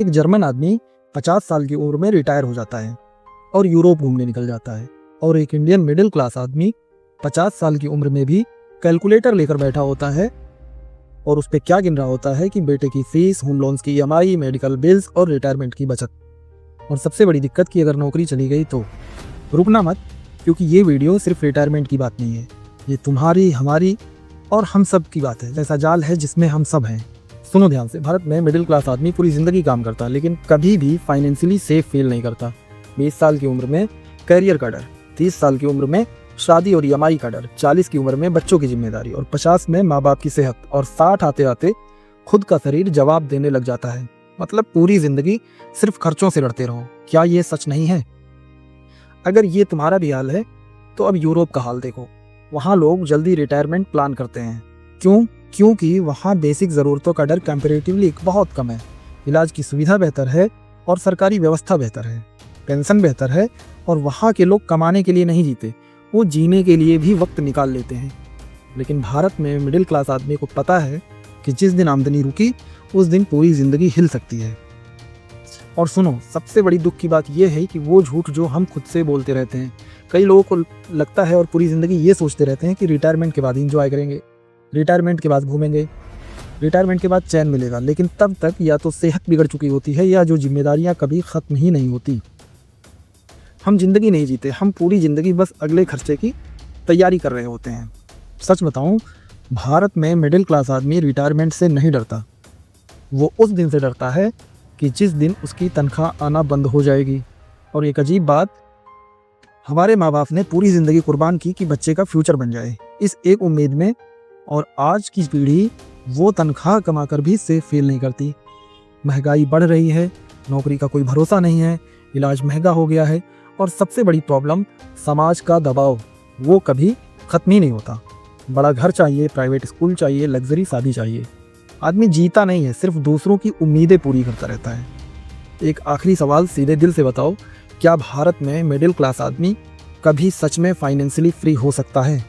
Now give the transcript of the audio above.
एक जर्मन आदमी 50 साल की उम्र में रिटायर हो जाता है और यूरोप घूमने निकल जाता है, और एक इंडियन मिडिल क्लास आदमी 50 साल की उम्र में भी कैलकुलेटर लेकर बैठा होता है और उस पर क्या गिन रहा होता है कि बेटे की फीस, होम लोन्स की ईएमआई, मेडिकल बिल्स और रिटायरमेंट की बचत। और सबसे बड़ी दिक्कत कि अगर नौकरी चली गई तो रुकना मत, क्योंकि ये वीडियो सिर्फ रिटायरमेंट की बात नहीं है, ये तुम्हारी, हमारी और हम सब की बात है। ऐसा जाल है जिसमें हम सब हैं। सुनो ध्यान से। भारत में मिडिल क्लास आदमी पूरी जिंदगी काम करता है लेकिन कभी भी फाइनेंशियली सेफ फील नहीं करता। 20 साल की उम्र में करियर का डर, 30 साल की उम्र में शादी और ईएमआई का डर, 40 की उम्र में बच्चों की जिम्मेदारी और 50 में माँ बाप की सेहत और 60 आते आते खुद का शरीर जवाब देने लग जाता है। मतलब पूरी जिंदगी सिर्फ खर्चों से लड़ते रहो। क्या ये सच नहीं है? अगर ये तुम्हारा भी हाल है तो अब यूरोप का हाल देखो। वहाँ लोग जल्दी रिटायरमेंट प्लान करते हैं। क्यों? क्योंकि वहाँ बेसिक ज़रूरतों का डर कंपैरेटिवली बहुत कम है। इलाज की सुविधा बेहतर है और सरकारी व्यवस्था बेहतर है, पेंशन बेहतर है, और वहाँ के लोग कमाने के लिए नहीं जीते, वो जीने के लिए भी वक्त निकाल लेते हैं। लेकिन भारत में मिडिल क्लास आदमी को पता है कि जिस दिन आमदनी रुकी उस दिन पूरी ज़िंदगी हिल सकती है। और सुनो, सबसे बड़ी दुख की बात यह है कि वो झूठ जो हम खुद से बोलते रहते हैं। कई लोगों को लगता है और पूरी ज़िंदगी ये सोचते रहते हैं कि रिटायरमेंट के बाद इंजॉय करेंगे, रिटायरमेंट के बाद घूमेंगे, रिटायरमेंट के बाद चैन मिलेगा। लेकिन तब तक या तो सेहत बिगड़ चुकी होती है या जो जिम्मेदारियां कभी ख़त्म ही नहीं होती। हम जिंदगी नहीं जीते, हम पूरी ज़िंदगी बस अगले खर्चे की तैयारी कर रहे होते हैं। सच बताऊं, भारत में मिडिल क्लास आदमी रिटायरमेंट से नहीं डरता। वो उस दिन से डरता है कि जिस दिन उसकी तनख्वाह आना बंद हो जाएगी। और एक अजीब बात, हमारे माँ बाप ने पूरी ज़िंदगी कुर्बान की कि बच्चे का फ्यूचर बन जाए, इस एक उम्मीद में। और आज की पीढ़ी वो तनख्वाह कमाकर भी सेफ फील नहीं करती। महंगाई बढ़ रही है, नौकरी का कोई भरोसा नहीं है, इलाज महंगा हो गया है, और सबसे बड़ी प्रॉब्लम समाज का दबाव, वो कभी ख़त्म ही नहीं होता। बड़ा घर चाहिए, प्राइवेट स्कूल चाहिए, लग्जरी शादी चाहिए। आदमी जीता नहीं है, सिर्फ दूसरों की उम्मीदें पूरी करता रहता है। एक आखिरी सवाल सीधे दिल से बताओ, क्या भारत में मिडिल क्लास आदमी कभी सच में फाइनेंशियली फ्री हो सकता है?